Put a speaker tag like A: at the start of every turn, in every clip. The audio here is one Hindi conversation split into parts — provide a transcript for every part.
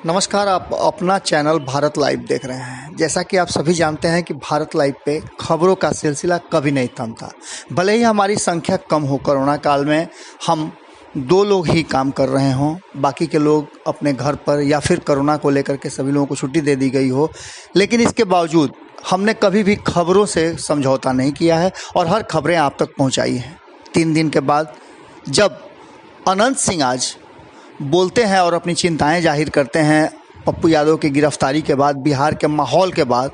A: नमस्कार। आप अपना चैनल भारत लाइव देख रहे हैं। जैसा कि आप सभी जानते हैं कि भारत लाइव पे खबरों का सिलसिला कभी नहीं थमता। भले ही हमारी संख्या कम हो, कोरोना काल में हम 2 लोग ही काम कर रहे हों, बाकी के लोग अपने घर पर या फिर कोरोना को लेकर के सभी लोगों को छुट्टी दे दी गई हो, लेकिन इसके बावजूद हमने कभी भी खबरों से समझौता नहीं किया है और हर खबरें आप तक पहुँचाई हैं। 3 दिन के बाद जब अनंत सिंह आज बोलते हैं और अपनी चिंताएं जाहिर करते हैं पप्पू यादव की गिरफ्तारी के बाद, बिहार के माहौल के बाद,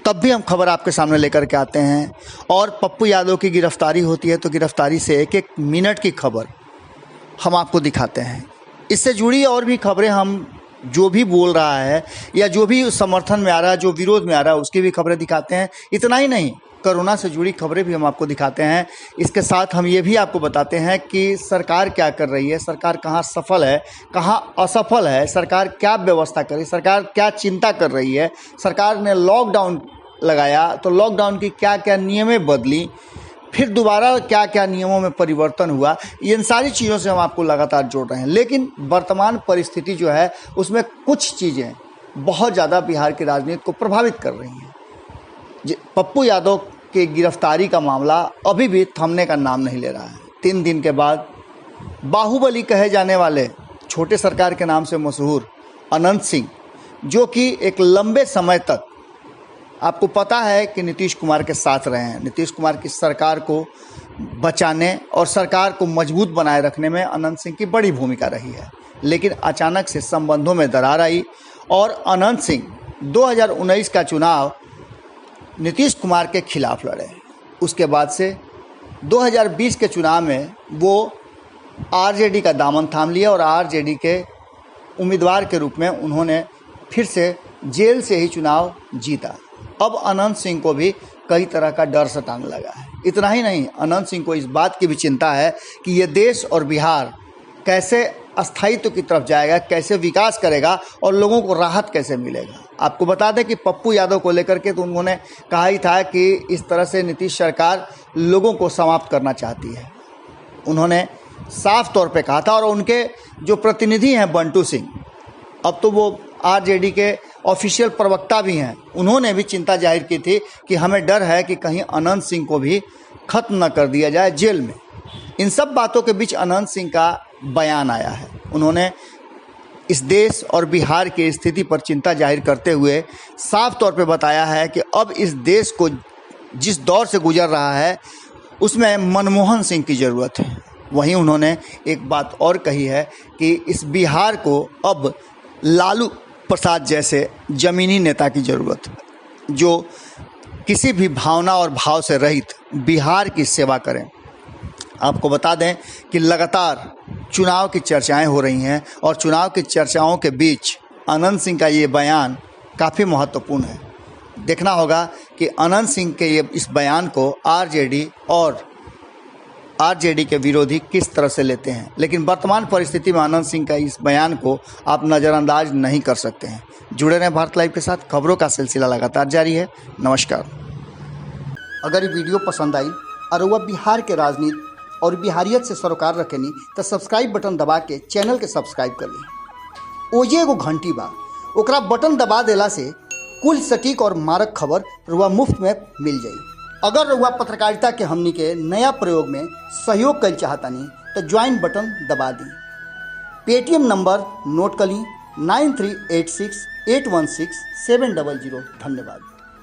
A: तब भी हम खबर आपके सामने लेकर के आते हैं। और पप्पू यादव की गिरफ्तारी होती है तो गिरफ्तारी से एक एक मिनट की खबर हम आपको दिखाते हैं। इससे जुड़ी और भी खबरें हम जो भी बोल रहा है या जो भी समर्थन में आ रहा है, जो विरोध में आ रहा है, उसकी भी खबरें दिखाते हैं। इतना ही नहीं, कोरोना से जुड़ी खबरें भी हम आपको दिखाते हैं। इसके साथ हम ये भी आपको बताते हैं कि सरकार क्या कर रही है, सरकार कहाँ सफल है, कहाँ असफल है, सरकार क्या व्यवस्था कर रही है, सरकार क्या चिंता कर रही है, सरकार ने लॉकडाउन लगाया तो लॉकडाउन की क्या क्या नियमें बदली, फिर दोबारा क्या क्या नियमों में परिवर्तन हुआ। इन सारी चीज़ों से हम आपको लगातार जोड़ रहे हैं। लेकिन वर्तमान परिस्थिति जो है उसमें कुछ चीज़ें बहुत ज़्यादा बिहार की राजनीति को प्रभावित कर रही हैं। पप्पू यादव की गिरफ्तारी का मामला अभी भी थमने का नाम नहीं ले रहा है। 3 दिन के बाद बाहुबली कहे जाने वाले, छोटे सरकार के नाम से मशहूर अनंत सिंह, जो कि एक लंबे समय तक आपको पता है कि नीतीश कुमार के साथ रहे हैं, नीतीश कुमार की सरकार को बचाने और सरकार को मजबूत बनाए रखने में अनंत सिंह की बड़ी भूमिका रही है। लेकिन अचानक से संबंधों में दरार आई और अनंत सिंह 2019 का चुनाव नीतीश कुमार के खिलाफ लड़े। उसके बाद से 2020 के चुनाव में वो आरजेडी का दामन थाम लिया और आरजेडी के उम्मीदवार के रूप में उन्होंने फिर से जेल से ही चुनाव जीता। अब अनंत सिंह को भी कई तरह का डर सताने लगा है। इतना ही नहीं, अनंत सिंह को इस बात की भी चिंता है कि ये देश और बिहार कैसे अस्थायित्व की तरफ जाएगा, कैसे विकास करेगा और लोगों को राहत कैसे मिलेगा। आपको बता दें कि पप्पू यादव को लेकर के तो उन्होंने कहा ही था कि इस तरह से नीतीश सरकार लोगों को समाप्त करना चाहती है। उन्होंने साफ तौर पे कहा था। और उनके जो प्रतिनिधि हैं बंटू सिंह, अब तो वो आरजेडी के ऑफिशियल प्रवक्ता भी हैं, उन्होंने भी चिंता जाहिर की थी कि हमें डर है कि कहीं अनंत सिंह को भी खत्म न कर दिया जाए जेल में। इन सब बातों के बीच अनंत सिंह का बयान आया है। उन्होंने इस देश और बिहार की स्थिति पर चिंता जाहिर करते हुए साफ तौर पे बताया है कि अब इस देश को जिस दौर से गुजर रहा है उसमें मनमोहन सिंह की ज़रूरत है। वहीं उन्होंने एक बात और कही है कि इस बिहार को अब लालू प्रसाद जैसे ज़मीनी नेता की ज़रूरत है, जो किसी भी भावना और भाव से रहित बिहार की सेवा करें। आपको बता दें कि लगातार चुनाव की चर्चाएं हो रही हैं और चुनाव की चर्चाओं के बीच अनंत सिंह का ये बयान काफ़ी महत्वपूर्ण है। देखना होगा कि अनंत सिंह के ये इस बयान को आरजेडी और आरजेडी के विरोधी किस तरह से लेते हैं। लेकिन वर्तमान परिस्थिति में अनंत सिंह का इस बयान को आप नज़रअंदाज नहीं कर सकते हैं। जुड़े रहें भारत लाइव के साथ, खबरों का सिलसिला लगातार जारी है। नमस्कार। अगर ये वीडियो पसंद आई और वह बिहार के राजनीति और बिहारियत से सरोकार रखेनी तो सब्सक्राइब बटन दबा के चैनल के सब्सक्राइब कर ली। ओजे एगो घंटी बा, ओकरा बटन दबा देला से कुल सटीक और मारक खबर रुआ मुफ्त में मिल जाई। अगर रुआ पत्रकारिता के हमनी के नया प्रयोग में सहयोग कर चाहतानी तो ज्वाइन बटन दबा दी। पेटीएम नंबर नोट कर ली 9386816700। धन्यवाद।